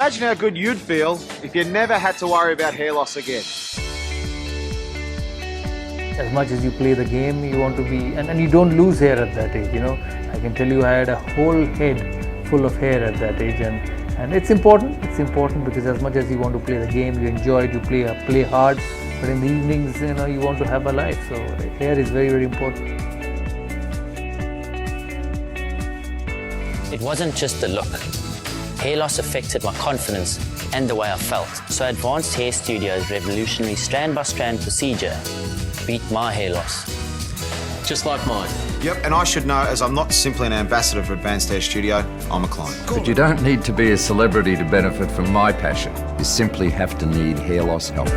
Imagine how good you'd feel if you never had to worry about hair loss again. As much as you play the game, you want to be, and you don't lose hair at that age, you know. I can tell you I had a whole head full of hair at that age, and it's important because as much as you want to play the game, you enjoy it, you play hard, but in the evenings, you know, you want to have a life, so hair is very, very important. It wasn't just the look. Hair loss affected my confidence and the way I felt. So Advanced Hair Studio's revolutionary strand-by-strand procedure beat my hair loss. Just like mine. Yep, and I should know, as I'm not simply an ambassador for Advanced Hair Studio, I'm a client. But you don't need to be a celebrity to benefit from my passion. You simply have to need hair loss help.